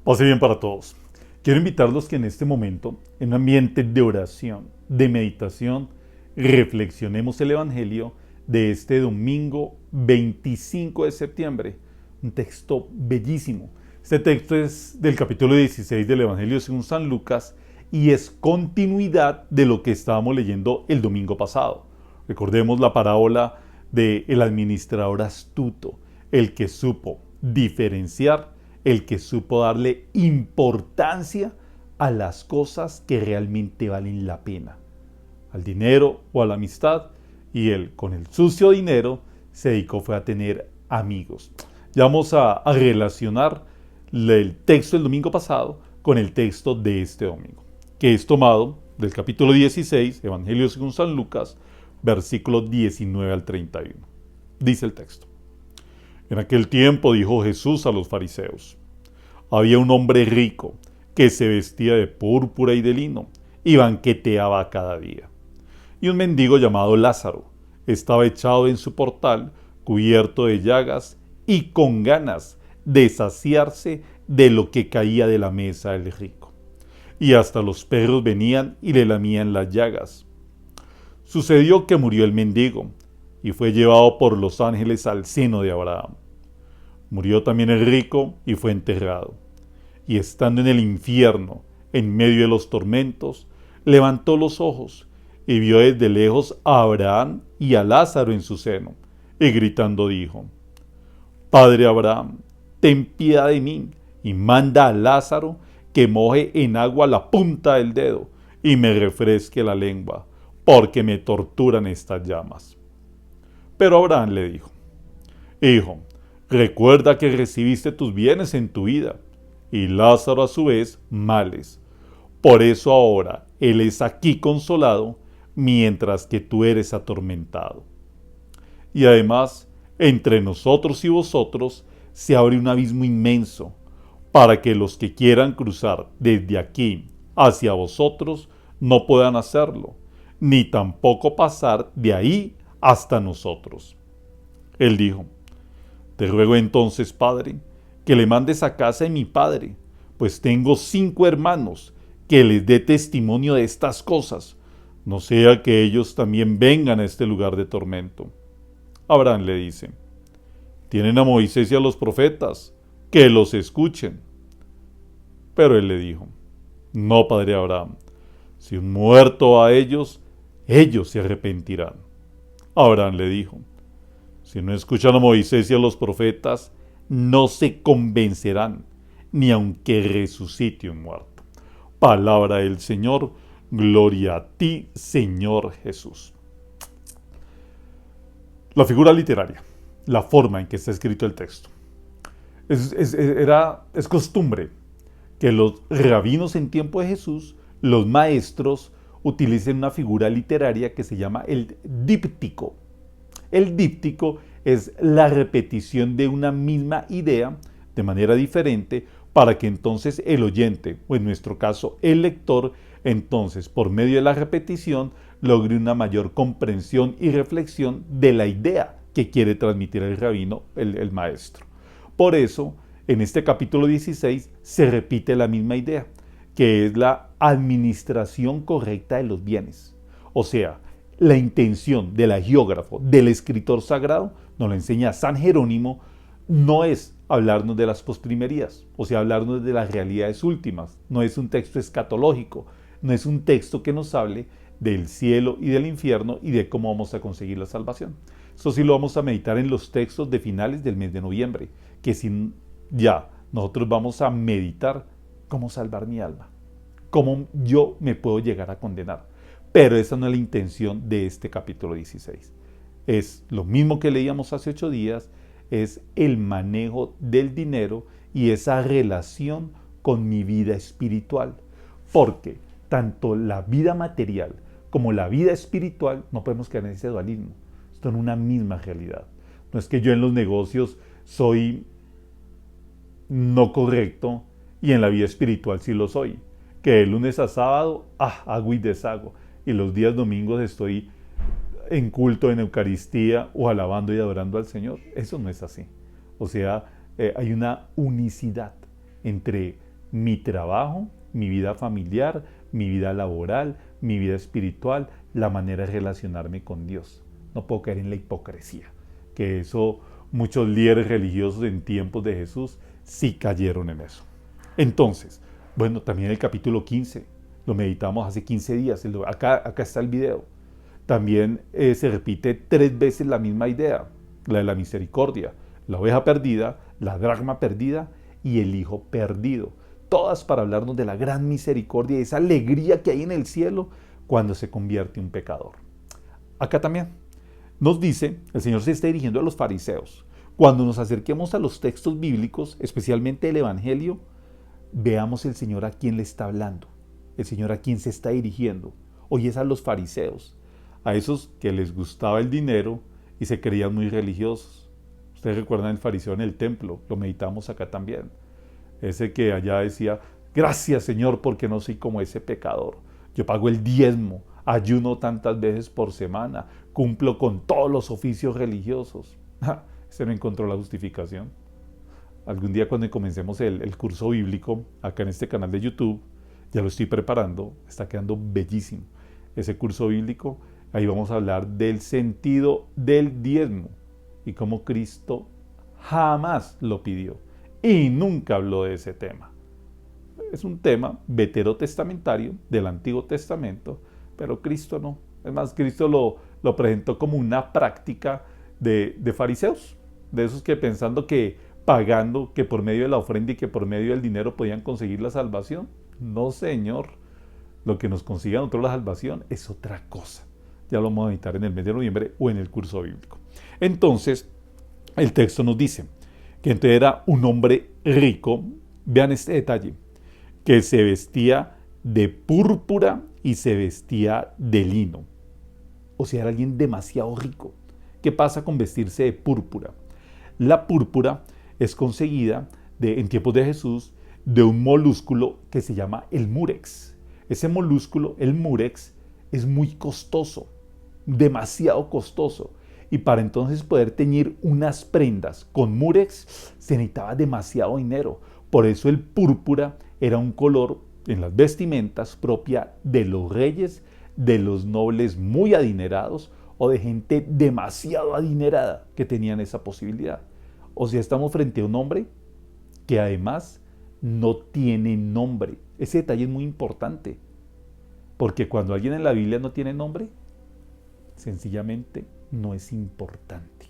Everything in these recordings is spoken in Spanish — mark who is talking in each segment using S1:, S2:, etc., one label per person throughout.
S1: Pase bien para todos. Quiero invitarlos que en este momento, en un ambiente de oración, de meditación, reflexionemos el Evangelio de este domingo 25 de septiembre. Un texto bellísimo. Este texto es del capítulo 16 del Evangelio según San Lucas y es continuidad de lo que estábamos leyendo el domingo pasado. Recordemos la parábola del administrador astuto, el que supo diferenciar, el que supo darle importancia a las cosas que realmente valen la pena, al dinero o a la amistad, y él con el sucio dinero se dedicó fue a tener amigos. Ya vamos a relacionar el texto del domingo pasado con el texto de este domingo, que es tomado del capítulo 16, Evangelio según San Lucas, versículos 19 al 31. Dice el texto: En aquel tiempo dijo Jesús a los fariseos: había un hombre rico que se vestía de púrpura y de lino y banqueteaba cada día. Y un mendigo llamado Lázaro estaba echado en su portal, cubierto de llagas y con ganas de saciarse de lo que caía de la mesa del rico. Y hasta los perros venían y le lamían las llagas. Sucedió que murió el mendigo y fue llevado por los ángeles al seno de Abraham. Murió también el rico y fue enterrado. Y estando en el infierno, en medio de los tormentos, levantó los ojos y vio desde lejos a Abraham y a Lázaro en su seno, y gritando dijo: Padre Abraham, ten piedad de mí, y manda a Lázaro que moje en agua la punta del dedo y me refresque la lengua, porque me torturan estas llamas. Pero Abraham le dijo: Hijo, recuerda que recibiste tus bienes en tu vida, y Lázaro a su vez males. Por eso ahora él es aquí consolado, mientras que tú eres atormentado. Y además, entre nosotros y vosotros se abre un abismo inmenso, para que los que quieran cruzar desde aquí hacia vosotros no puedan hacerlo, ni tampoco pasar de ahí hasta nosotros. Él dijo: Te ruego entonces, Padre, que le mandes a casa de mi padre, pues tengo 5 hermanos, que les dé testimonio de estas cosas, no sea que ellos también vengan a este lugar de tormento. Abraham le dice: Tienen a Moisés y a los profetas, que los escuchen. Pero él le dijo: No, padre Abraham, si un muerto va a ellos, ellos se arrepentirán. Abraham le dijo: Si no escuchan a Moisés y a los profetas, no se convencerán, ni aunque resucite un muerto. Palabra del Señor, gloria a ti, Señor Jesús. La figura literaria, la forma en que está escrito el texto. Es costumbre que los rabinos en tiempo de Jesús, los maestros, utilicen una figura literaria que se llama el díptico. El díptico es la repetición de una misma idea de manera diferente para que entonces el oyente, o en nuestro caso el lector, entonces por medio de la repetición logre una mayor comprensión y reflexión de la idea que quiere transmitir el rabino, el maestro. Por eso, en este capítulo 16 se repite la misma idea, que es la administración correcta de los bienes. O sea, la intención del hagiógrafo, del escritor sagrado, nos lo enseña San Jerónimo, no es hablarnos de las postrimerías, o sea, hablarnos de las realidades últimas. No es un texto escatológico, no es un texto que nos hable del cielo y del infierno y de cómo vamos a conseguir la salvación. Eso sí lo vamos a meditar en los textos de finales del mes de noviembre, que si ya nosotros vamos a meditar cómo salvar mi alma, cómo yo me puedo llegar a condenar. Pero esa no es la intención de este capítulo 16. Es lo mismo que leíamos hace 8 días, es el manejo del dinero y esa relación con mi vida espiritual. Porque tanto la vida material como la vida espiritual no podemos quedar en ese dualismo. Son una misma realidad. No es que yo en los negocios soy no correcto y en la vida espiritual sí lo soy. Que de lunes a sábado hago y deshago. Y los días domingos estoy en culto, en Eucaristía o alabando y adorando al Señor. Eso no es así. O sea, hay una unicidad entre mi trabajo, mi vida familiar, mi vida laboral, mi vida espiritual, la manera de relacionarme con Dios. No puedo caer en la hipocresía, que eso muchos líderes religiosos en tiempos de Jesús sí cayeron en eso. Entonces, bueno, también el capítulo 15, lo meditamos hace 15 días, acá está el video. También se repite 3 veces la misma idea, la de la misericordia, la oveja perdida, la dracma perdida y el hijo perdido. Todas para hablarnos de la gran misericordia y esa alegría que hay en el cielo cuando se convierte un pecador. Acá también nos dice, el Señor se está dirigiendo a los fariseos. Cuando nos acerquemos a los textos bíblicos, especialmente el Evangelio, veamos el Señor a quién le está hablando, el Señor a quién se está dirigiendo. Hoy es a los fariseos, a esos que les gustaba el dinero y se creían muy religiosos. Ustedes recuerdan el fariseo en el templo, lo meditamos acá también. Ese que allá decía, gracias Señor porque no soy como ese pecador. Yo pago el diezmo, ayuno tantas veces por semana, cumplo con todos los oficios religiosos. Ese no encontró la justificación. Algún día cuando comencemos el curso bíblico, acá en este canal de YouTube, ya lo estoy preparando, está quedando bellísimo. Ese curso bíblico, ahí vamos a hablar del sentido del diezmo y cómo Cristo jamás lo pidió y nunca habló de ese tema. Es un tema veterotestamentario del Antiguo Testamento, pero Cristo no. Es más, Cristo lo presentó como una práctica de fariseos, de esos que pensando que pagando, que por medio de la ofrenda y que por medio del dinero podían conseguir la salvación. No, Señor. Lo que nos consiga a nosotros la salvación es otra cosa. Ya lo vamos a meditar en el mes de noviembre o en el curso bíblico. Entonces, el texto nos dice que entonces era un hombre rico. Vean este detalle, que se vestía de púrpura y se vestía de lino. O sea, era alguien demasiado rico. ¿Qué pasa con vestirse de púrpura? La púrpura es conseguida en tiempos de Jesús de un molúsculo que se llama el múrex. Ese molúsculo, el múrex, es muy costoso, demasiado costoso. Y para entonces poder teñir unas prendas con múrex se necesitaba demasiado dinero. Por eso el púrpura era un color en las vestimentas propia de los reyes, de los nobles muy adinerados o de gente demasiado adinerada que tenían esa posibilidad. O sea, estamos frente a un hombre que además no tiene nombre. Ese detalle es muy importante, porque cuando alguien en la Biblia no tiene nombre, sencillamente no es importante.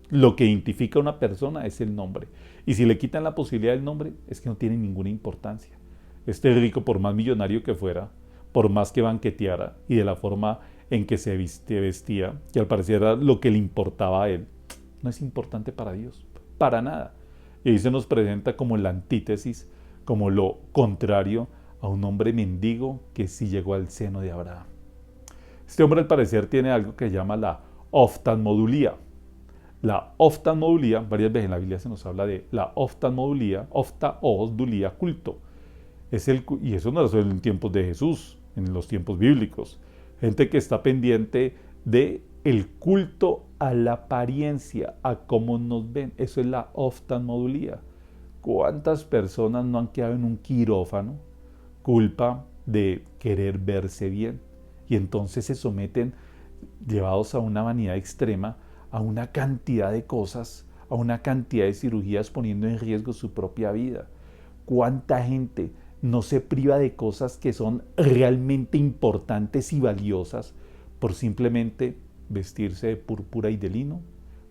S1: Lo que identifica a una persona es el nombre. Y si le quitan la posibilidad del nombre, es que no tiene ninguna importancia. Este rico, por más millonario que fuera, por más que banqueteara y de la forma en que se vestía, que al parecer era lo que le importaba a él, no es importante para Dios, para nada. Y ahí se nos presenta como la antítesis, como lo contrario a un hombre mendigo que sí llegó al seno de Abraham. Este hombre al parecer tiene algo que se llama la oftalmodulía. La oftalmodulía, varias veces en la Biblia se nos habla de la oftalmodulía, ofta-os-dulía, culto. Y eso no es solo en tiempos de Jesús, en los tiempos bíblicos. Gente que está pendiente de el culto a la apariencia, a cómo nos ven. Eso es la oftalmodulía. ¿Cuántas personas no han quedado en un quirófano? Culpa de querer verse bien. Y entonces se someten, llevados a una vanidad extrema, a una cantidad de cosas, a una cantidad de cirugías poniendo en riesgo su propia vida. ¿Cuánta gente no se priva de cosas que son realmente importantes y valiosas por simplemente vestirse de púrpura y de lino,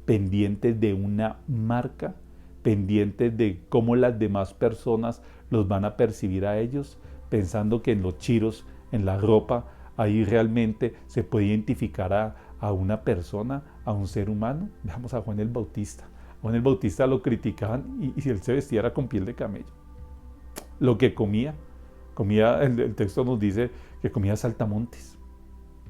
S1: pendientes de una marca, pendientes de cómo las demás personas los van a percibir a ellos, pensando que en los chiros, en la ropa, ahí realmente se puede identificar a una persona, a un ser humano? Veamos a Juan el Bautista. A Juan el Bautista lo criticaban y él se vestía era con piel de camello. Lo que comía, el texto nos dice que comía saltamontes,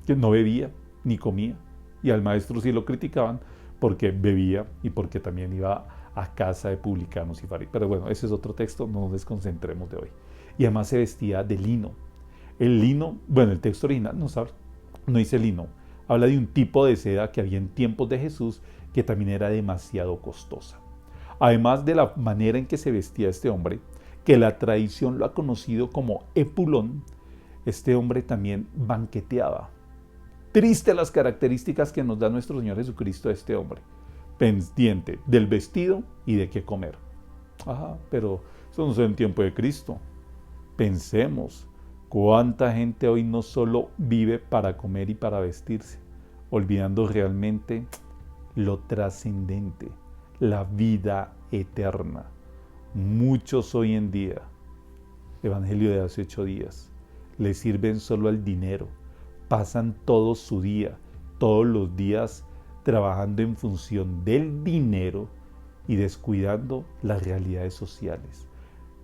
S1: que no bebía ni comía. Y al maestro sí lo criticaban porque bebía y porque también iba a casa de publicanos y fariseos. Pero bueno, ese es otro texto, no nos desconcentremos de hoy. Y además se vestía de lino. El lino, bueno, el texto original no dice lino, habla de un tipo de seda que había en tiempos de Jesús que también era demasiado costosa. Además de la manera en que se vestía este hombre, que la tradición lo ha conocido como Epulón, este hombre también banqueteaba. Triste las características que nos da nuestro Señor Jesucristo a este hombre, pendiente del vestido y de qué comer. Pero eso no es en tiempo de Cristo. Pensemos, cuánta gente hoy no solo vive para comer y para vestirse, olvidando realmente lo trascendente, la vida eterna. Muchos hoy en día, Evangelio de hace 8 días, le sirven solo al dinero, pasan todo su día, todos los días trabajando en función del dinero y descuidando las realidades sociales,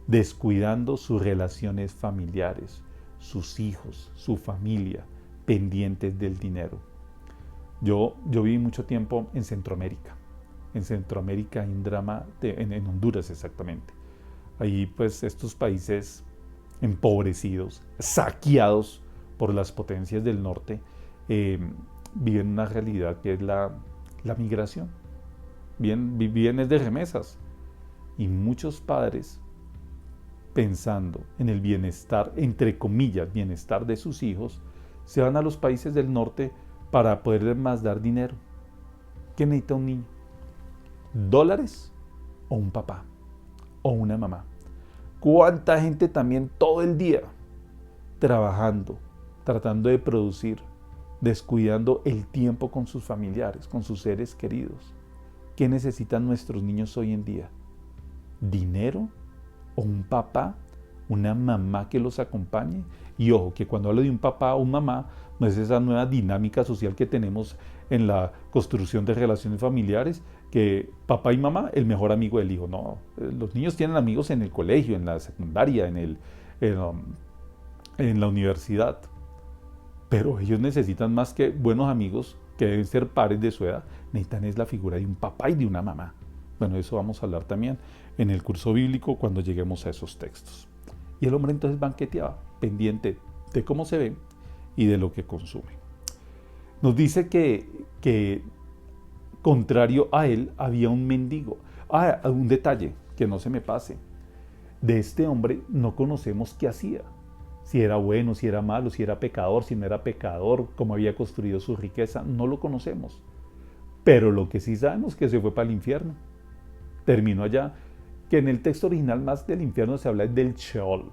S1: descuidando sus relaciones familiares, sus hijos, su familia, pendientes del dinero. Yo viví mucho tiempo en Centroamérica. En Centroamérica hay un drama, en Honduras exactamente. Ahí pues estos países empobrecidos, saqueados por las potencias del norte, viven una realidad que es la migración. Viven es de remesas. Y muchos padres, pensando en el bienestar, entre comillas, bienestar de sus hijos, se van a los países del norte para poder más dar dinero. ¿Qué necesita un niño? ¿Dólares o un papá o una mamá? ¿Cuánta gente también todo el día trabajando, tratando de producir, descuidando el tiempo con sus familiares, con sus seres queridos? ¿Qué necesitan nuestros niños hoy en día? ¿Dinero o un papá, una mamá que los acompañe? Y ojo, que cuando hablo de un papá o una mamá, no es esa nueva dinámica social que tenemos en la construcción de relaciones familiares, que papá y mamá, el mejor amigo del hijo. No, los niños tienen amigos en el colegio, en la secundaria, en la universidad, pero ellos necesitan más que buenos amigos, que deben ser pares de su edad, necesitan es la figura de un papá y de una mamá. Bueno, eso vamos a hablar también en el curso bíblico cuando lleguemos a esos textos. Y el hombre entonces banqueteaba, pendiente de cómo se ve y de lo que consume. Nos dice que contrario a él había un mendigo. Un detalle que no se me pase. De este hombre no conocemos qué hacía. Si era bueno, si era malo, si era pecador, si no era pecador, cómo había construido su riqueza, no lo conocemos. Pero lo que sí sabemos es que se fue para el infierno. Terminó allá, que en el texto original más del infierno se habla del Sheol.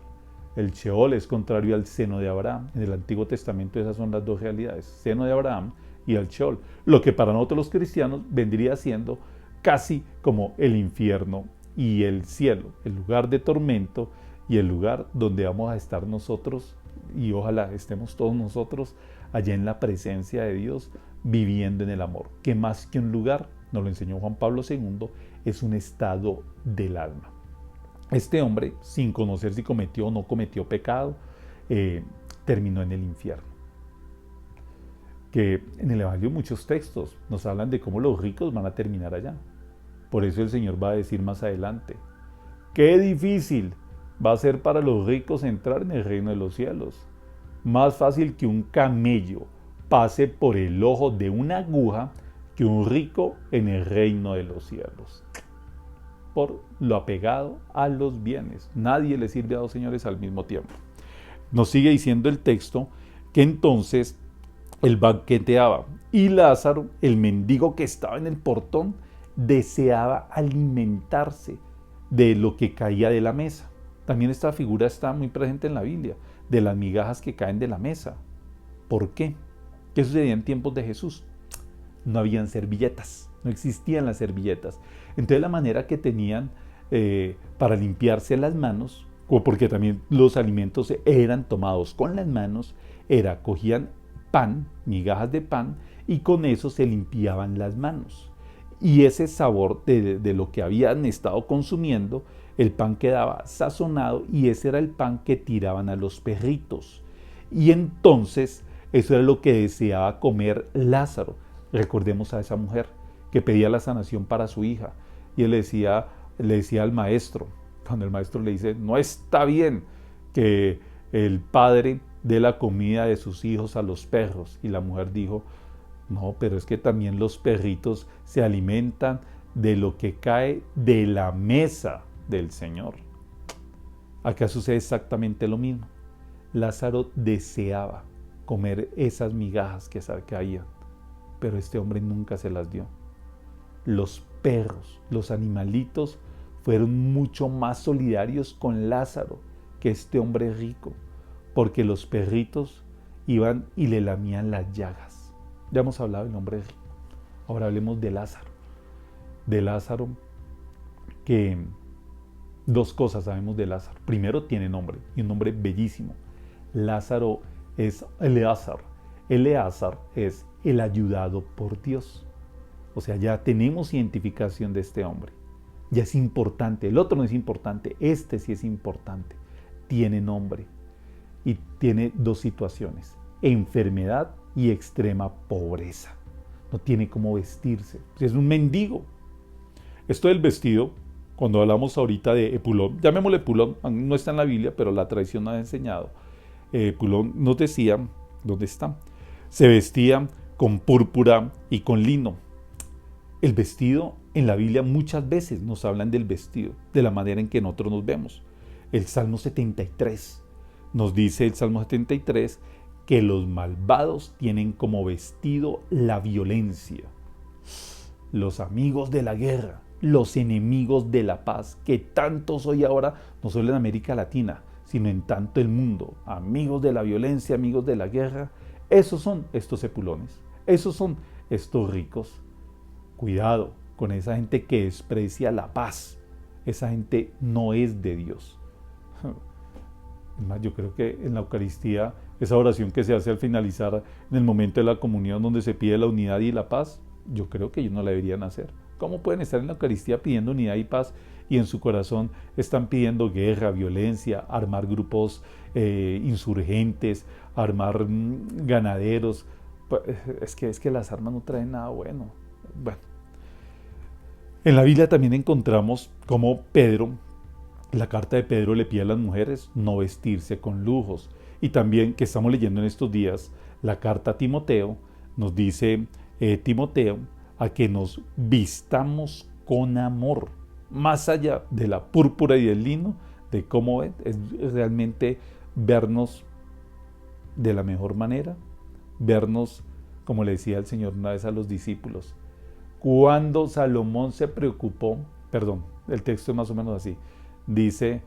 S1: El Sheol es contrario al seno de Abraham. En el Antiguo Testamento esas son las dos realidades, seno de Abraham y el Sheol. Lo que para nosotros los cristianos vendría siendo casi como el infierno y el cielo, el lugar de tormento y el lugar donde vamos a estar nosotros, y ojalá estemos todos nosotros allá en la presencia de Dios, viviendo en el amor, que más que un lugar, nos lo enseñó Juan Pablo II, es un estado del alma. Este hombre, sin conocer si cometió o no cometió pecado, terminó en el infierno. Que en el Evangelio muchos textos nos hablan de cómo los ricos van a terminar allá. Por eso el Señor va a decir más adelante, qué difícil va a ser para los ricos entrar en el reino de los cielos. Más fácil que un camello pase por el ojo de una aguja que un rico en el reino de los cielos. Por lo apegado a los bienes. Nadie le sirve a dos señores al mismo tiempo. Nos sigue diciendo el texto que entonces él banqueteaba y Lázaro, el mendigo que estaba en el portón, deseaba alimentarse de lo que caía de la mesa. También esta figura está muy presente en la Biblia, de las migajas que caen de la mesa. ¿Por qué? ¿Qué sucedía en tiempos de Jesús? No habían servilletas, no existían las servilletas. Entonces la manera que tenían para limpiarse las manos, o porque también los alimentos eran tomados con las manos, era cogían pan, migajas de pan, y con eso se limpiaban las manos. Y ese sabor de lo que habían estado consumiendo, el pan quedaba sazonado y ese era el pan que tiraban a los perritos. Y entonces eso era lo que deseaba comer Lázaro. Recordemos a esa mujer que pedía la sanación para su hija y él le decía al maestro, cuando el maestro le dice, no está bien que el padre dé la comida de sus hijos a los perros. Y la mujer dijo, no, pero es que también los perritos se alimentan de lo que cae de la mesa del Señor. Acá sucede exactamente lo mismo. Lázaro deseaba comer esas migajas que caían, pero este hombre nunca se las dio. Los perros, los animalitos, fueron mucho más solidarios con Lázaro que este hombre rico, porque los perritos iban y le lamían las llagas. Ya hemos hablado del hombre rico. Ahora hablemos de Lázaro. De Lázaro, que dos cosas sabemos de Lázaro. Primero, tiene nombre, y un nombre bellísimo. Lázaro es Eleazar. Eleazar es el ayudado por Dios. O sea, ya tenemos identificación de este hombre. Ya es importante. El otro no es importante. Este sí es importante. Tiene nombre. Y tiene dos situaciones: enfermedad y extrema pobreza. No tiene cómo vestirse. Es un mendigo. Esto del vestido, cuando hablamos ahorita de Epulón, llamémosle Epulón, no está en la Biblia, pero la tradición nos ha enseñado. Epulón nos decía, ¿dónde está? Se vestía con púrpura y con lino. El vestido en la Biblia muchas veces nos hablan del vestido, de la manera en que nosotros nos vemos. El Salmo 73 nos dice, el Salmo 73, que los malvados tienen como vestido la violencia. Los amigos de la guerra, los enemigos de la paz, que tantos hoy ahora, no solo en América Latina, sino en tanto el mundo, amigos de la violencia, amigos de la guerra, esos son estos epulones, esos son estos ricos. Cuidado con esa gente que desprecia la paz. Esa gente no es de Dios. Además, yo creo que en la Eucaristía, esa oración que se hace al finalizar en el momento de la comunión, donde se pide la unidad y la paz, yo creo que ellos no la deberían hacer. ¿Cómo pueden estar en la Eucaristía pidiendo unidad y paz y en su corazón están pidiendo guerra, violencia, armar grupos insurgentes, armar ganaderos? Es que las armas no traen nada bueno. Bueno, en la Biblia también encontramos cómo Pedro, la carta de Pedro, le pide a las mujeres no vestirse con lujos. Y también, que estamos leyendo en estos días, la carta a Timoteo nos dice, Timoteo, a que nos vistamos con amor, más allá de la púrpura y del lino, de cómo es realmente vernos de la mejor manera, vernos, como le decía el Señor una vez a los discípulos, cuando Salomón se preocupó, perdón, el texto es más o menos así, dice,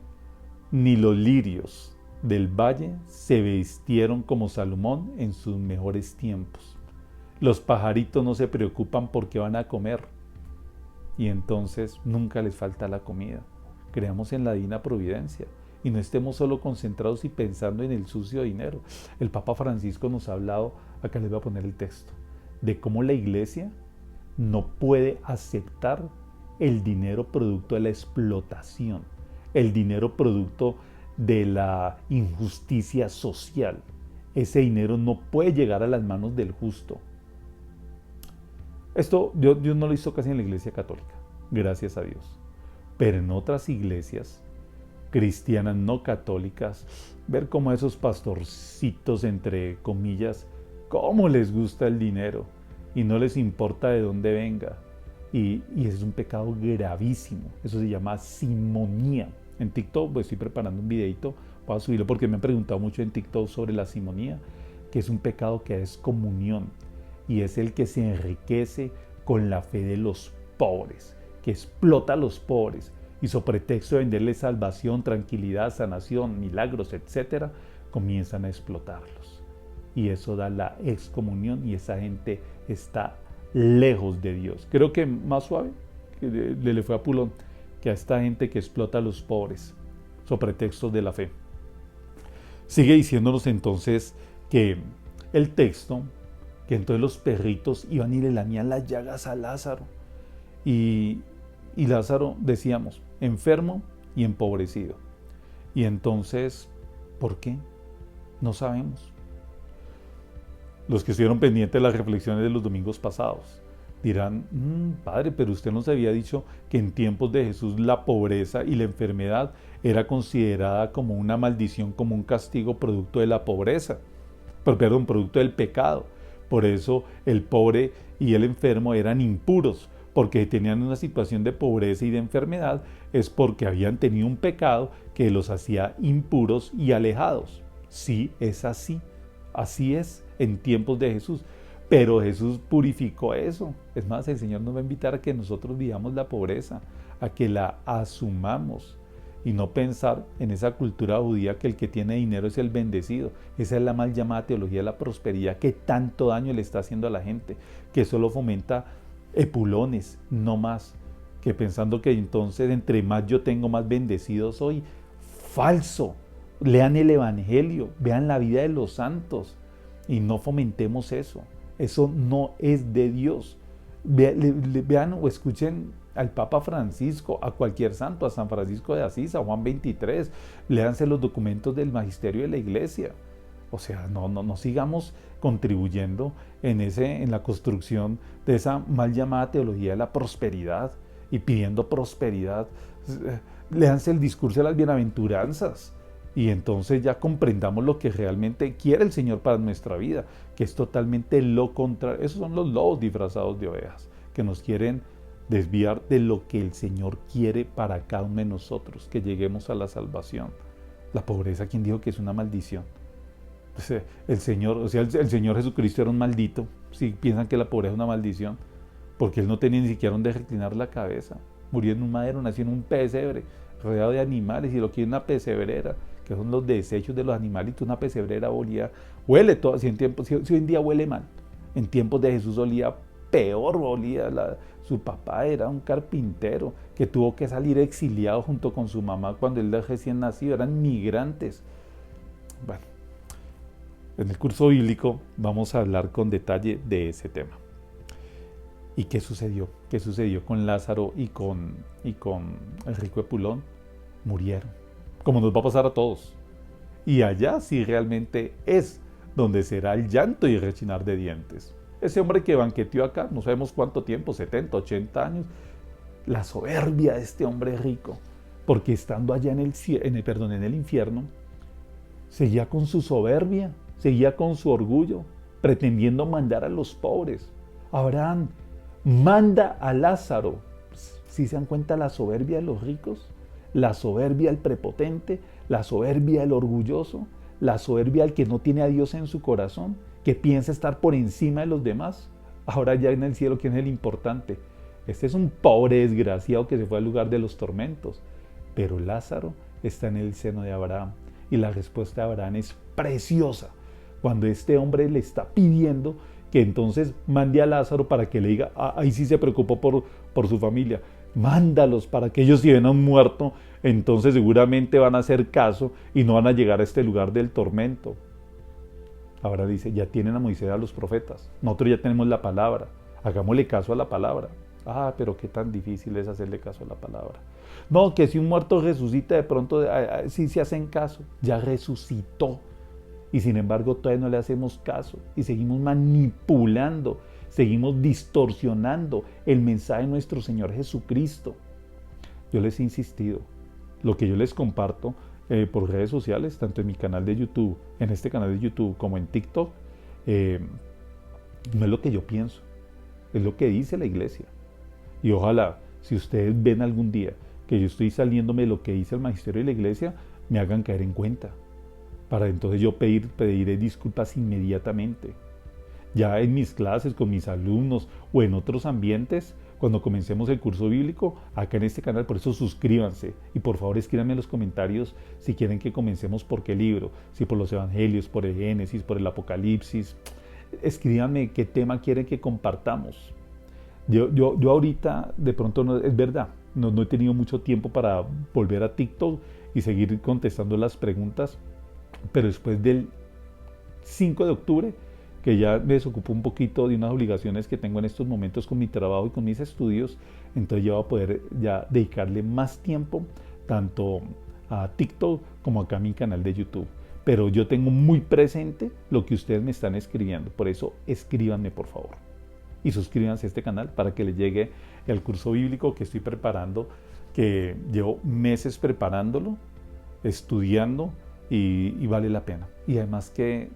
S1: ni los lirios del valle se vistieron como Salomón en sus mejores tiempos. Los pajaritos no se preocupan porque van a comer y entonces nunca les falta la comida. Creamos en la divina providencia y no estemos solo concentrados y pensando en el sucio dinero. El Papa Francisco nos ha hablado, acá les voy a poner el texto, de cómo la iglesia no puede aceptar el dinero producto de la explotación, el dinero producto de la injusticia social. Ese dinero no puede llegar a las manos del justo. Esto Dios no lo hizo casi en la Iglesia Católica, gracias a Dios. Pero en otras iglesias cristianas no católicas, ver cómo esos pastorcitos, entre comillas, cómo les gusta el dinero y no les importa de dónde venga. Y es un pecado gravísimo. Eso se llama simonía. En TikTok estoy preparando un videito para subirlo porque me han preguntado mucho en TikTok sobre la simonía, que es un pecado que es comunión y es el que se enriquece con la fe de los pobres, que explota a los pobres y sobre pretexto de venderles salvación, tranquilidad, sanación, milagros, etc., comienzan a explotarlos. Y eso da la excomunión y esa gente está lejos de Dios. Creo que más suave que le fue a Pulón que a esta gente que explota a los pobres sobre pretextos de la fe. Sigue diciéndonos entonces que el texto, que entonces los perritos iban y le lamían las llagas a Lázaro. Y Lázaro, decíamos, enfermo y empobrecido. Y entonces, ¿por qué? No sabemos. Los que estuvieron pendientes de las reflexiones de los domingos pasados dirán, padre, pero usted nos había dicho que en tiempos de Jesús la pobreza y la enfermedad era considerada como una maldición, como un castigo producto de la pobreza, perdón, producto del pecado. Por eso el pobre y el enfermo eran impuros, porque tenían una situación de pobreza y de enfermedad, es porque habían tenido un pecado que los hacía impuros y alejados. Sí, es así. Así es en tiempos de Jesús. Pero Jesús purificó eso. Es más, el Señor nos va a invitar a que nosotros vivamos la pobreza, a que la asumamos y no pensar en esa cultura judía que el que tiene dinero es el bendecido. Esa es la mal llamada teología de la prosperidad que tanto daño le está haciendo a la gente, que solo fomenta epulones, no más, que pensando que entonces entre más yo tengo, más bendecido soy. Falso. Lean el Evangelio, vean la vida de los santos y no fomentemos eso. Eso no es de Dios. Vean o escuchen al Papa Francisco, a cualquier santo, a San Francisco de Asís, a Juan 23, léanse los documentos del magisterio de la iglesia. O sea, no sigamos contribuyendo en la construcción de esa mal llamada teología de la prosperidad y pidiendo prosperidad. Léanse el discurso de las bienaventuranzas y entonces ya comprendamos lo que realmente quiere el Señor para nuestra vida, que es totalmente lo contrario. Esos son los lobos disfrazados de ovejas, que nos quieren desviar de lo que el Señor quiere para cada uno de nosotros, que lleguemos a la salvación. La pobreza, ¿quién dijo que es una maldición? El Señor Jesucristo era un maldito, si piensan que la pobreza es una maldición, porque Él no tenía ni siquiera donde reclinar la cabeza. Murió en un madero, nació en un pesebre, rodeado de animales, y lo que es una pesebrera, que son los desechos de los animalitos. Una pesebrera huele todo, si hoy en día huele mal, en tiempos de Jesús olía peor, su papá era un carpintero que tuvo que salir exiliado junto con su mamá cuando él era recién nacido, eran migrantes. Bueno, en el curso bíblico vamos a hablar con detalle de ese tema. ¿Y qué sucedió? ¿Qué sucedió con Lázaro y con el rico Epulón? Murieron, como nos va a pasar a todos. Y allá sí realmente es donde será el llanto y el rechinar de dientes. Ese hombre que banqueteó acá, no sabemos cuánto tiempo, 70, 80 años, la soberbia de este hombre rico, porque estando allá en el infierno, seguía con su soberbia, seguía con su orgullo, pretendiendo mandar a los pobres. Abraham manda a Lázaro. ¿Sí se dan cuenta la soberbia de los ricos? La soberbia del prepotente, la soberbia del orgulloso, la soberbia del que no tiene a Dios en su corazón, que piensa estar por encima de los demás. Ahora ya en el cielo, ¿quién es el importante? Este es un pobre desgraciado que se fue al lugar de los tormentos. Pero Lázaro está en el seno de Abraham. Y la respuesta de Abraham es preciosa. Cuando este hombre le está pidiendo que entonces mande a Lázaro para que le diga, ahí sí se preocupó por su familia, mándalos para que ellos si ven a un muerto, entonces seguramente van a hacer caso y no van a llegar a este lugar del tormento. Ahora dice, ya tienen a Moisés, a los profetas, nosotros ya tenemos la palabra, hagámosle caso a la palabra. Pero qué tan difícil es hacerle caso a la palabra. No, que si un muerto resucita, de pronto sí se hacen caso, ya resucitó. Y sin embargo todavía no le hacemos caso y seguimos manipulando, seguimos distorsionando el mensaje de nuestro Señor Jesucristo. Yo les he insistido, lo que yo les comparto por redes sociales, tanto en mi canal de YouTube, en este canal de YouTube como en TikTok, no es lo que yo pienso, es lo que dice la iglesia. Y ojalá, si ustedes ven algún día que yo estoy saliéndome de lo que dice el magisterio de la iglesia, me hagan caer en cuenta, para entonces yo pediré disculpas inmediatamente. Ya en mis clases, con mis alumnos o en otros ambientes, cuando comencemos el curso bíblico, acá en este canal, por eso suscríbanse y por favor escríbanme en los comentarios si quieren que comencemos por qué libro, si por los evangelios, por el Génesis, por el Apocalipsis. Escríbanme qué tema quieren que compartamos. Yo ahorita, de pronto, no, es verdad, no he tenido mucho tiempo para volver a TikTok y seguir contestando las preguntas, pero después del 5 de octubre, que ya me desocupo un poquito de unas obligaciones que tengo en estos momentos con mi trabajo y con mis estudios, entonces ya voy a poder ya dedicarle más tiempo tanto a TikTok como acá a mi canal de YouTube. Pero yo tengo muy presente lo que ustedes me están escribiendo, por eso escríbanme por favor. Y suscríbanse a este canal para que les llegue el curso bíblico que estoy preparando, que llevo meses preparándolo, estudiando y vale la pena. Y además que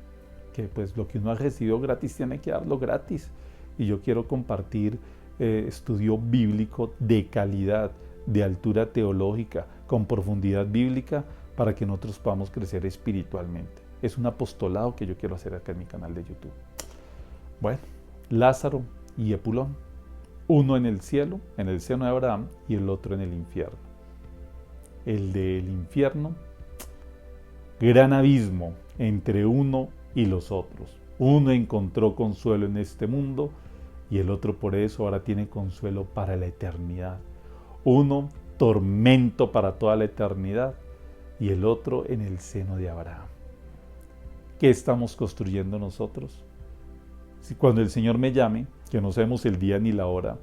S1: pues lo que uno ha recibido gratis tiene que darlo gratis. Y yo quiero compartir estudio bíblico de calidad, de altura teológica, con profundidad bíblica, para que nosotros podamos crecer espiritualmente. Es un apostolado que yo quiero hacer acá en mi canal de YouTube. Bueno, Lázaro y Epulón, uno en el cielo, en el seno de Abraham, y el otro en el infierno. El del infierno, gran abismo entre uno y los otros. Uno encontró consuelo en este mundo y el otro por eso ahora tiene consuelo para la eternidad. Uno, tormento para toda la eternidad y el otro en el seno de Abraham. ¿Qué estamos construyendo nosotros? Si cuando el Señor me llame, que no sabemos el día ni la hora,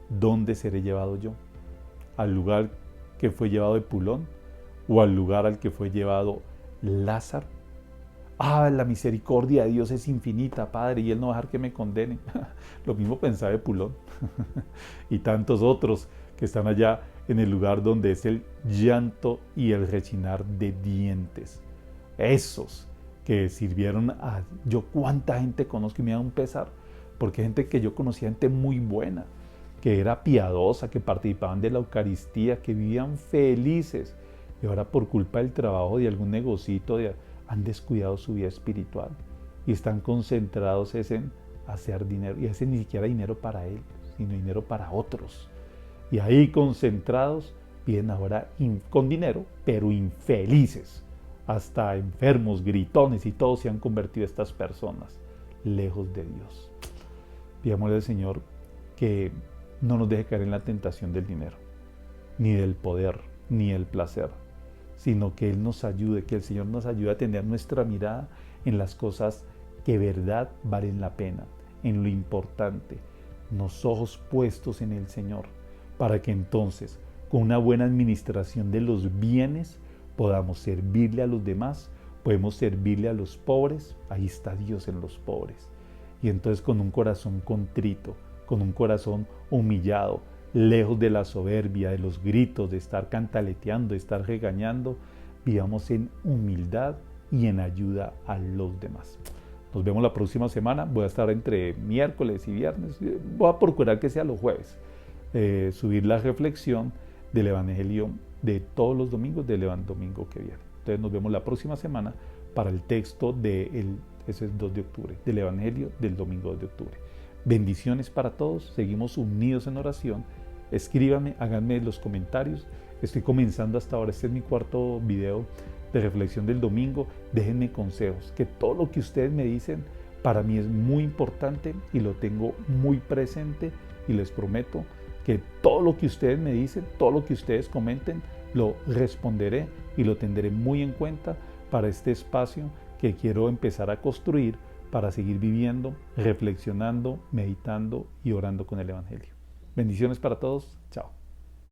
S1: ¿dónde seré llevado yo? ¿Al lugar que fue llevado Epulón o al lugar al que fue llevado Lázaro? La misericordia de Dios es infinita, Padre, y Él no va a dejar que me condene. Lo mismo pensaba Epulón y tantos otros que están allá en el lugar donde es el llanto y el rechinar de dientes. Esos que sirvieron a yo cuánta gente conozco y me da un pesar, porque gente que yo conocía, gente muy buena, que era piadosa, que participaban de la Eucaristía, que vivían felices, y ahora por culpa del trabajo de algún negocito han descuidado su vida espiritual y están concentrados en hacer dinero, y ese ni siquiera dinero para él, sino dinero para otros. Y ahí concentrados vienen ahora con dinero, pero infelices. Hasta enfermos, gritones y todos se han convertido estas personas lejos de Dios. Pidámosle al Señor que no nos deje caer en la tentación del dinero, ni del poder, ni del placer, sino que Él nos ayude, que el Señor nos ayude a tener nuestra mirada en las cosas que verdad valen la pena, en lo importante, los ojos puestos en el Señor, para que entonces, con una buena administración de los bienes, podamos servirle a los demás, podemos servirle a los pobres, ahí está Dios en los pobres. Y entonces con un corazón contrito, con un corazón humillado, lejos de la soberbia, de los gritos, de estar cantaleteando, de estar regañando, vivamos en humildad y en ayuda a los demás. Nos vemos la próxima semana, voy a estar entre miércoles y viernes, voy a procurar que sea los jueves, subir la reflexión del Evangelio de todos los domingos del domingo que viene. Entonces nos vemos la próxima semana para el texto ese es 2 de octubre, del Evangelio del domingo 2 de octubre. Bendiciones para todos, seguimos unidos en oración. Escríbanme, háganme los comentarios. Estoy comenzando hasta ahora, este es mi cuarto video de reflexión del domingo. Déjenme consejos, que todo lo que ustedes me dicen para mí es muy importante y lo tengo muy presente, y les prometo que todo lo que ustedes me dicen, todo lo que ustedes comenten, lo responderé y lo tendré muy en cuenta para este espacio que quiero empezar a construir para seguir viviendo, reflexionando, meditando y orando con el Evangelio. Bendiciones para todos. Chao.